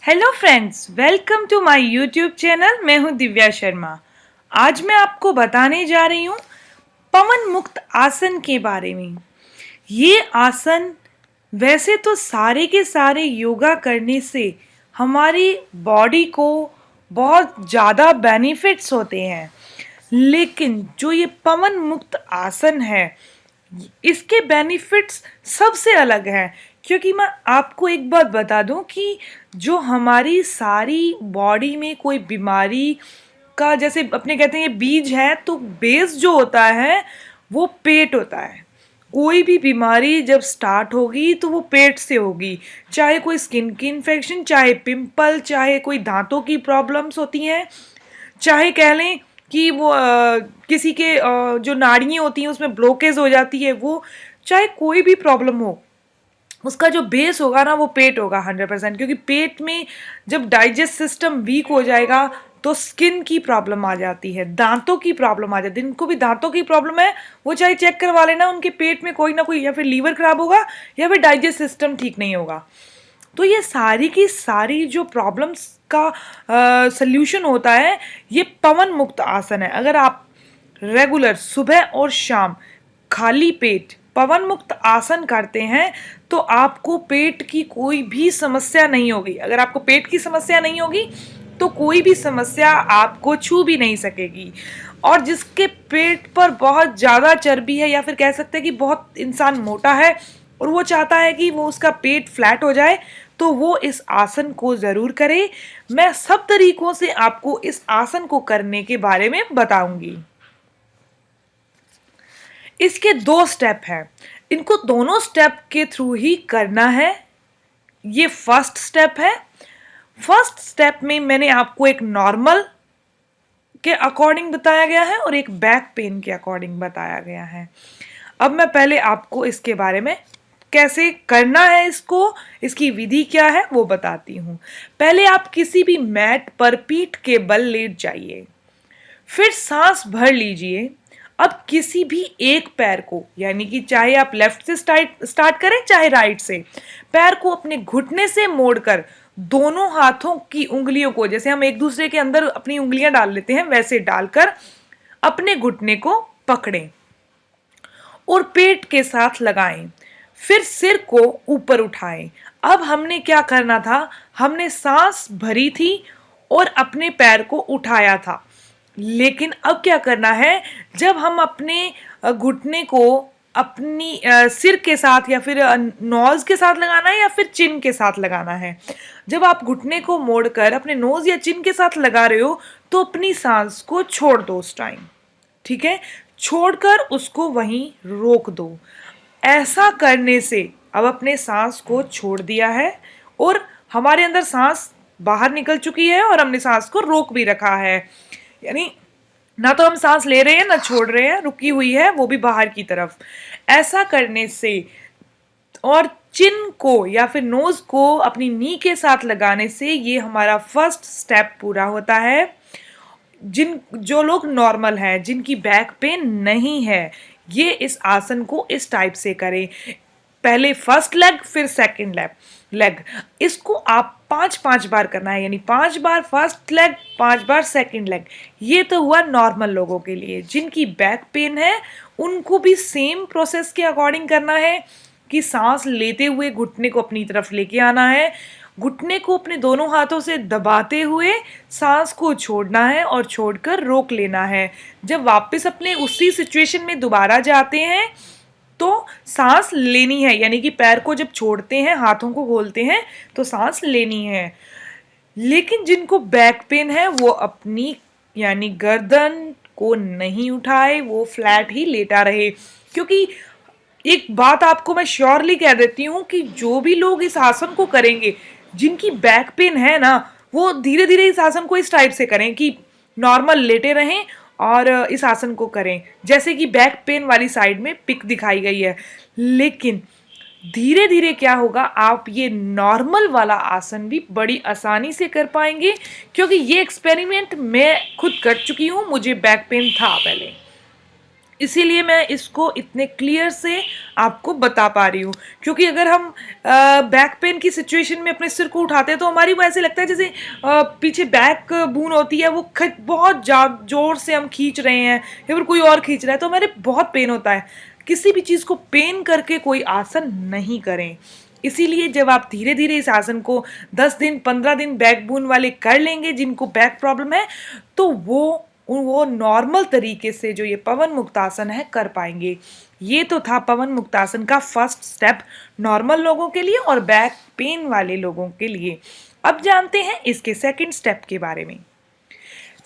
Hello friends, welcome to my YouTube channel. मैं हूं दिव्या शर्मा। आज मैं आपको बताने जा रही हूं पवन मुक्त आसन के बारे में। ये आसन वैसे तो सारे के सारे योगा करने से हमारी बॉडी को बहुत ज़्यादा बेनिफिट्स होते हैं, लेकिन जो ये पवन मुक्त आसन है इसके बेनिफिट्स सबसे अलग हैं। क्योंकि मैं आपको एक बात बता दूं कि जो हमारी सारी बॉडी में कोई बीमारी का, जैसे अपने कहते हैं ये बीज है, तो बेस जो होता है वो पेट होता है। कोई भी बीमारी जब स्टार्ट होगी तो वो पेट से होगी, चाहे कोई स्किन की इन्फेक्शन, चाहे पिंपल, चाहे कोई दांतों की प्रॉब्लम्स होती हैं, चाहे कह लें कि वो किसी के जो नाड़ियाँ होती हैं उसमें ब्लॉकेज हो जाती है, वो चाहे कोई भी प्रॉब्लम हो, उसका जो बेस होगा ना वो पेट होगा 100%। क्योंकि पेट में जब डाइजेस्ट सिस्टम वीक हो जाएगा तो स्किन की प्रॉब्लम आ जाती है, दांतों की प्रॉब्लम आ जाती है। जिनको भी दांतों की प्रॉब्लम है वो चाहे चेक करवा लेना, उनके पेट में कोई ना कोई या फिर लीवर खराब होगा या फिर डाइजेस्ट सिस्टम ठीक नहीं होगा। तो ये सारी की सारी जो प्रॉब्लम्स का सल्यूशन होता है ये पवन मुक्त आसन है। अगर आप रेगुलर सुबह और शाम खाली पेट पवन मुक्त आसन करते हैं तो आपको पेट की कोई भी समस्या नहीं होगी। अगर आपको पेट की समस्या नहीं होगी तो कोई भी समस्या आपको छू भी नहीं सकेगी। और जिसके पेट पर बहुत ज़्यादा चर्बी है या फिर कह सकते हैं कि बहुत इंसान मोटा है और वो चाहता है कि वो उसका पेट फ्लैट हो जाए, तो वो इस आसन को ज़रूर करे। मैं सब तरीकों से आपको इस आसन को करने के बारे में बताऊंगी। इसके 2 स्टेप हैं, इनको दोनों स्टेप के थ्रू ही करना है। ये फर्स्ट स्टेप है। फर्स्ट स्टेप में मैंने आपको एक नॉर्मल के अकॉर्डिंग बताया गया है और एक बैक पेन के अकॉर्डिंग बताया गया है। अब मैं पहले आपको इसके बारे में कैसे करना है, इसकी विधि क्या है वो बताती हूँ। पहले आप किसी भी मैट पर पीठ के बल लेट जाइए, फिर सांस भर लीजिए। अब किसी भी एक पैर को, यानी कि चाहे आप लेफ्ट से स्टार्ट करें चाहे राइट से, पैर को अपने घुटने से मोड़कर दोनों हाथों की उंगलियों को, जैसे हम एक दूसरे के अंदर अपनी उंगलियां डाल लेते हैं वैसे डालकर अपने घुटने को पकड़ें और पेट के साथ लगाएं। फिर सिर को ऊपर उठाएं। अब हमने क्या करना था, हमने सांस भरी थी और अपने पैर को उठाया था, लेकिन अब क्या करना है, जब हम अपने घुटने को अपनी सिर के साथ या फिर नोज के साथ लगाना है या फिर चिन के साथ लगाना है। जब आप घुटने को मोड़कर अपने नोज या चिन के साथ लगा रहे हो तो अपनी सांस को छोड़ दो उस टाइम, ठीक है, छोड़कर उसको वहीं रोक दो। ऐसा करने से अब अपने सांस को छोड़ दिया है और हमारे अंदर सांस बाहर निकल चुकी है और हमने सांस को रोक भी रखा है। यानी ना तो हम सांस ले रहे हैं ना छोड़ रहे हैं, रुकी हुई है वो भी बाहर की तरफ। ऐसा करने से और चिन को या फिर नोज को अपनी नी के साथ लगाने से ये हमारा फर्स्ट स्टेप पूरा होता है। जो लोग नॉर्मल हैं, जिनकी बैक पेन नहीं है, ये इस आसन को इस टाइप से करें। पहले फर्स्ट लेग फिर सेकंड लेग इसको आप 5-5 बार करना है, यानी 5 बार फर्स्ट लेग 5 बार सेकंड लेग। ये तो हुआ नॉर्मल लोगों के लिए। जिनकी बैक पेन है उनको भी सेम प्रोसेस के अकॉर्डिंग करना है कि सांस लेते हुए घुटने को अपनी तरफ लेके आना है, घुटने को अपने दोनों हाथों से दबाते हुए सांस को छोड़ना है और छोड़कर रोक लेना है। जब वापस अपने उसी सिचुएशन में दोबारा जाते हैं तो सांस लेनी है, यानी कि पैर को जब छोड़ते हैं, हाथों को खोलते हैं तो सांस लेनी है। लेकिन जिनको बैक पेन है वो अपनी यानी गर्दन को नहीं उठाए, वो फ्लैट ही लेटा रहे। क्योंकि एक बात आपको मैं श्योरली कह देती हूँ कि जो भी लोग इस आसन को करेंगे, जिनकी बैक पेन है ना, वो धीरे धीरे इस आसन को इस टाइप से करें कि नॉर्मल लेटे रहें और इस आसन को करें, जैसे कि बैक पेन वाली साइड में पिक दिखाई गई है। लेकिन धीरे धीरे क्या होगा, आप ये नॉर्मल वाला आसन भी बड़ी आसानी से कर पाएंगे। क्योंकि ये एक्सपेरिमेंट मैं खुद कर चुकी हूँ, मुझे बैक पेन था पहले। इसीलिए मैं इसको इतने क्लियर से आपको बता पा रही हूँ, क्योंकि अगर हम बैक पेन की सिचुएशन में अपने सिर को उठाते हैं तो हमारी वो ऐसे लगता है जैसे पीछे बैक बोन होती है, वो बहुत जोर से हम खींच रहे हैं या फिर कोई और खींच रहा है, तो हमारे बहुत पेन होता है। किसी भी चीज़ को पेन करके कोई आसन नहीं करें। इसीलिए जब आप धीरे धीरे इस आसन को 10 दिन 15 दिन बैक बोन वाले कर लेंगे जिनको बैक प्रॉब्लम है, तो वो नॉर्मल तरीके से जो ये पवन मुक्तासन है कर पाएंगे। ये तो था पवन मुक्तासन का फर्स्ट स्टेप नॉर्मल लोगों के लिए और बैक पेन वाले लोगों के लिए। अब जानते हैं इसके सेकंड स्टेप के बारे में।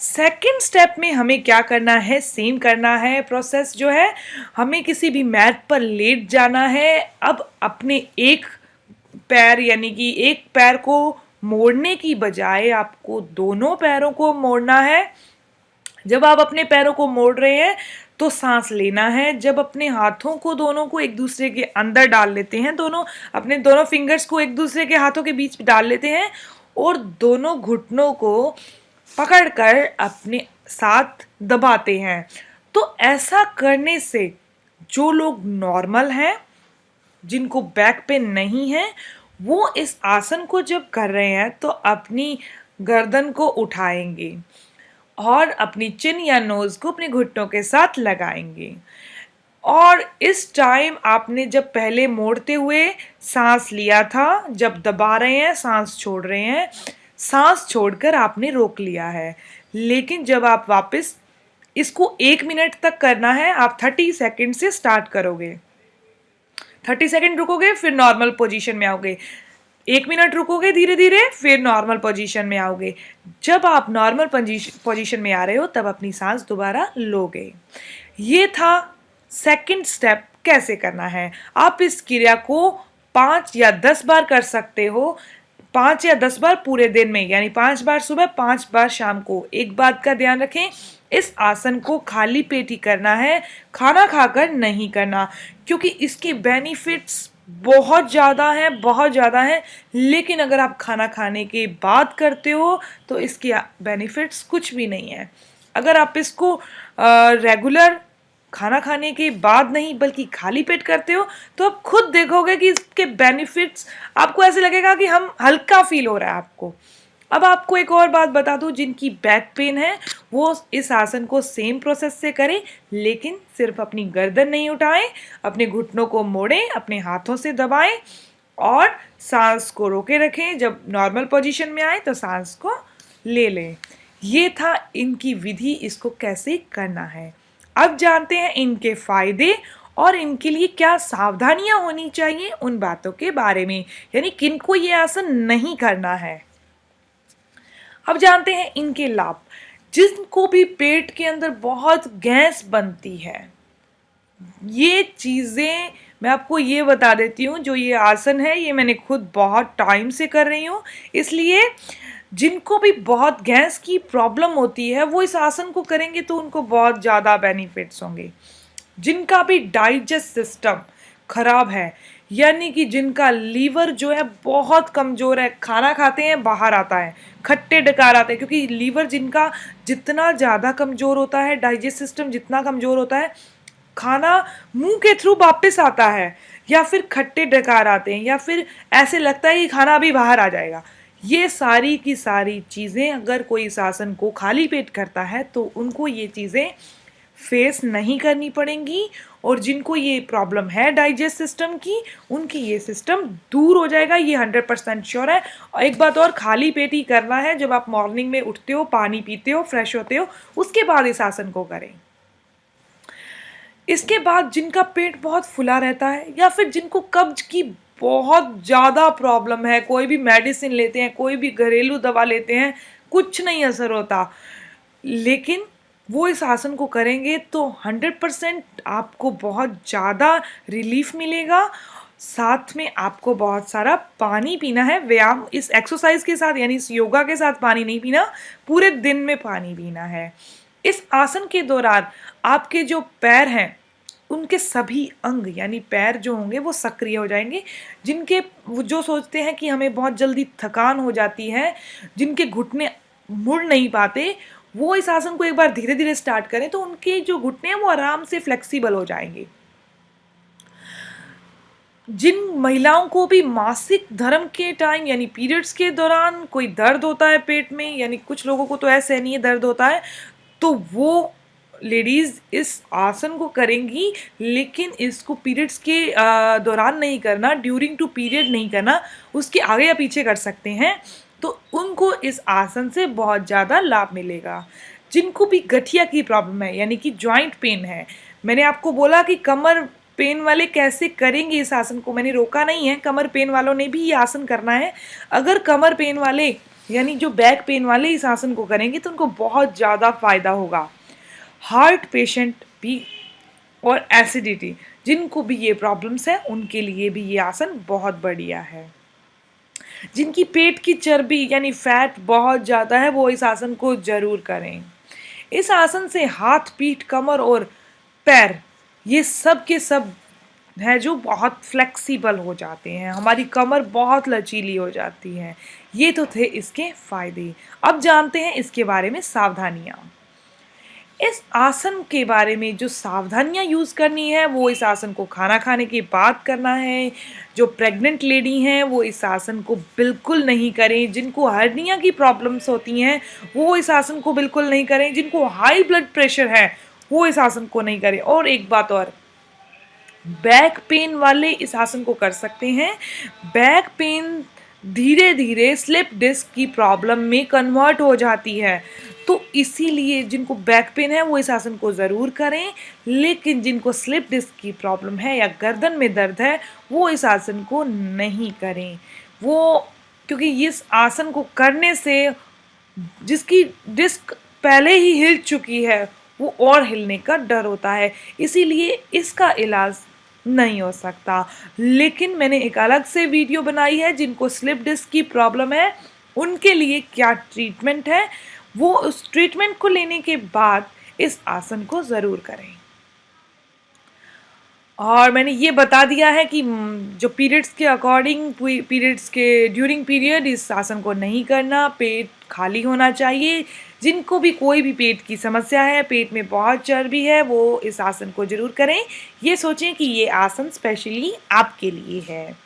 सेकंड स्टेप में हमें क्या करना है, सेम करना है प्रोसेस जो है, हमें किसी भी मैट पर लेट जाना है। अब अपने एक पैर यानी कि एक पैर को मोड़ने की बजाय आपको दोनों पैरों को मोड़ना है। जब आप अपने पैरों को मोड़ रहे हैं तो सांस लेना है। जब अपने हाथों को दोनों को एक दूसरे के अंदर डाल लेते हैं, अपने दोनों फिंगर्स को एक दूसरे के हाथों के बीच डाल लेते हैं और दोनों घुटनों को पकड़कर अपने साथ दबाते हैं। तो ऐसा करने से जो लोग नॉर्मल हैं, जिनको बैक पेन नहीं है, वो इस आसन को जब कर रहे हैं तो अपनी गर्दन को उठाएंगे और अपनी चिन या नोज को अपने घुटनों के साथ लगाएंगे। और इस टाइम आपने जब पहले मोड़ते हुए सांस लिया था, जब दबा रहे हैं सांस छोड़ रहे हैं, सांस छोड़कर आपने रोक लिया है। लेकिन जब आप वापस इसको 1 मिनट तक करना है, आप 30 सेकंड से स्टार्ट करोगे। 30 सेकंड रुकोगे, फिर नॉर्मल पोजीशन में आओगे। 1 मिनट रुकोगे धीरे धीरे, फिर नॉर्मल पोजीशन में आओगे। जब आप नॉर्मल पोजीशन में आ रहे हो तब अपनी सांस दोबारा लोगे। ये था सेकंड स्टेप कैसे करना है। आप इस क्रिया को 5 या 10 बार कर सकते हो, 5 या 10 बार पूरे दिन में, यानी 5 बार सुबह 5 बार शाम को। एक बात का ध्यान रखें, इस आसन को खाली पेट ही करना है, खाना खाकर नहीं करना, क्योंकि इसके बेनिफिट्स बहुत ज़्यादा हैं। लेकिन अगर आप खाना खाने के बाद करते हो तो इसके बेनिफिट्स कुछ भी नहीं है। अगर आप इसको रेगुलर खाना खाने के बाद नहीं बल्कि खाली पेट करते हो तो आप खुद देखोगे कि इसके बेनिफिट्स, आपको ऐसे लगेगा कि हम हल्का फील हो रहा है आपको। अब आपको एक और बात बता दूं, जिनकी बैक पेन है वो इस आसन को सेम प्रोसेस से करें, लेकिन सिर्फ अपनी गर्दन नहीं उठाएं, अपने घुटनों को मोड़ें, अपने हाथों से दबाएं और सांस को रोके रखें। जब नॉर्मल पोजीशन में आए तो सांस को ले लें। ये था इनकी विधि, इसको कैसे करना है। अब जानते हैं इनके फायदे और इनके लिए क्या सावधानियां होनी चाहिए उन बातों के बारे में, यानी किनको ये आसन नहीं करना है। अब जानते हैं इनके लाभ। जिनको भी पेट के अंदर बहुत गैस बनती है, ये चीज़ें मैं आपको ये बता देती हूँ, जो ये आसन है ये मैंने खुद बहुत टाइम से कर रही हूँ, इसलिए जिनको भी बहुत गैस की प्रॉब्लम होती है वो इस आसन को करेंगे तो उनको बहुत ज़्यादा बेनिफिट्स होंगे। जिनका भी डाइजेस्ट सिस्टम खराब है, यानी कि जिनका लीवर जो है बहुत कमज़ोर है, खाना खाते हैं बाहर आता है, खट्टे डकार आते हैं, क्योंकि लीवर जिनका जितना ज़्यादा कमज़ोर होता है, डाइजेस्ट सिस्टम जितना कमज़ोर होता है, खाना मुंह के थ्रू वापस आता है या फिर खट्टे डकार आते हैं या फिर ऐसे लगता है कि खाना अभी बाहर आ जाएगा। ये सारी की सारी चीज़ें अगर कोई इस आसन को खाली पेट करता है तो उनको ये चीज़ें फेस नहीं करनी पड़ेंगी, और जिनको ये प्रॉब्लम है डाइजेस्ट सिस्टम की, उनकी ये सिस्टम दूर हो जाएगा, ये 100% श्योर है। और एक बात और, खाली पेट ही करना है। जब आप मॉर्निंग में उठते हो, पानी पीते हो, फ्रेश होते हो, उसके बाद इस आसन को करें। इसके बाद जिनका पेट बहुत फुला रहता है या फिर जिनको कब्ज की बहुत ज़्यादा प्रॉब्लम है, कोई भी मेडिसिन लेते हैं, कोई भी घरेलू दवा लेते हैं, कुछ नहीं असर होता, लेकिन वो इस आसन को करेंगे तो 100% आपको बहुत ज़्यादा रिलीफ मिलेगा। साथ में आपको बहुत सारा पानी पीना है। व्यायाम इस एक्सरसाइज के साथ, यानी इस योगा के साथ पानी नहीं पीना, पूरे दिन में पानी पीना है। इस आसन के दौरान आपके जो पैर हैं उनके सभी अंग यानी पैर जो होंगे वो सक्रिय हो जाएंगे। जिनके जो सोचते हैं कि हमें बहुत जल्दी थकान हो जाती है, जिनके घुटने मुड़ नहीं पाते, वो इस आसन को एक बार धीरे धीरे स्टार्ट करें तो उनके जो घुटने हैं वो आराम से फ्लेक्सिबल हो जाएंगे। जिन महिलाओं को भी मासिक धर्म के टाइम यानी पीरियड्स के दौरान कोई दर्द होता है पेट में, यानी कुछ लोगों को तो ऐसे नहीं है दर्द होता है, तो वो लेडीज इस आसन को करेंगी, लेकिन इसको पीरियड्स के दौरान नहीं करना, ड्यूरिंग टू पीरियड नहीं करना, उसके आगे या पीछे कर सकते हैं, तो उनको इस आसन से बहुत ज़्यादा लाभ मिलेगा। जिनको भी गठिया की प्रॉब्लम है यानी कि जॉइंट पेन है, मैंने आपको बोला कि कमर पेन वाले कैसे करेंगे इस आसन को, मैंने रोका नहीं है, कमर पेन वालों ने भी ये आसन करना है। अगर कमर पेन वाले यानी जो बैक पेन वाले इस आसन को करेंगे तो उनको बहुत ज़्यादा फायदा होगा। हार्ट पेशेंट भी और एसिडिटी जिनको भी ये प्रॉब्लम्स है उनके लिए भी ये आसन बहुत बढ़िया है। जिनकी पेट की चर्बी यानी फैट बहुत ज़्यादा है वो इस आसन को ज़रूर करें। इस आसन से हाथ, पीठ, कमर और पैर ये सब के सब है जो बहुत फ्लेक्सिबल हो जाते हैं, हमारी कमर बहुत लचीली हो जाती है। ये तो थे इसके फायदे। अब जानते हैं इसके बारे में सावधानियाँ। इस आसन के बारे में जो सावधानियाँ यूज़ करनी है वो इस आसन को खाना खाने के बाद करना है। जो प्रेग्नेंट लेडी हैं वो इस आसन को बिल्कुल नहीं करें। जिनको हर्निया की प्रॉब्लम्स होती हैं वो इस आसन को बिल्कुल नहीं करें। जिनको हाई ब्लड प्रेशर है वो इस आसन को नहीं करें। और एक बात और, बैक पेन वाले इस आसन को कर सकते हैं। बैक पेन धीरे धीरे स्लिप डिस्क की प्रॉब्लम में कन्वर्ट हो जाती है, तो इसीलिए जिनको बैक पेन है वो इस आसन को ज़रूर करें, लेकिन जिनको स्लिप डिस्क की प्रॉब्लम है या गर्दन में दर्द है वो इस आसन को नहीं करें। वो क्योंकि इस आसन को करने से जिसकी डिस्क पहले ही हिल चुकी है वो और हिलने का डर होता है, इसीलिए इसका इलाज नहीं हो सकता। लेकिन मैंने एक अलग से वीडियो बनाई है जिनको स्लिप डिस्क की प्रॉब्लम है उनके लिए क्या ट्रीटमेंट है, वो उस ट्रीटमेंट को लेने के बाद इस आसन को ज़रूर करें। और मैंने ये बता दिया है कि जो पीरियड्स के अकॉर्डिंग, पीरियड्स के ड्यूरिंग पीरियड इस आसन को नहीं करना, पेट खाली होना चाहिए। जिनको भी कोई भी पेट की समस्या है, पेट में बहुत चर्बी है, वो इस आसन को ज़रूर करें। ये सोचें कि ये आसन स्पेशली आपके लिए है।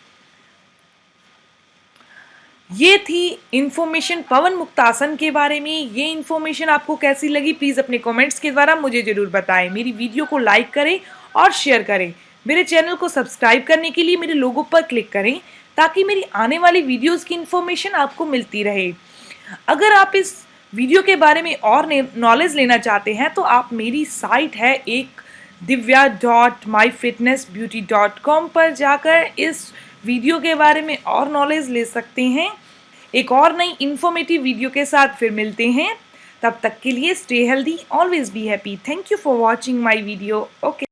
ये थी इन्फॉर्मेशन पवन मुक्तासन के बारे में। ये इन्फॉर्मेशन आपको कैसी लगी प्लीज़ अपने कमेंट्स के द्वारा मुझे ज़रूर बताएं। मेरी वीडियो को लाइक करें और शेयर करें। मेरे चैनल को सब्सक्राइब करने के लिए मेरे लोगो पर क्लिक करें ताकि मेरी आने वाली वीडियोस की इन्फॉर्मेशन आपको मिलती रहे। अगर आप इस वीडियो के बारे में और नॉलेज लेना चाहते हैं तो आप मेरी साइट है एक divya.myfitnessbeauty.com पर जाकर इस वीडियो के बारे में और नॉलेज ले सकते हैं। एक और नई इन्फॉर्मेटिव वीडियो के साथ फिर मिलते हैं। तब तक के लिए stay healthy, always be happy. Thank you for watching my video. Okay.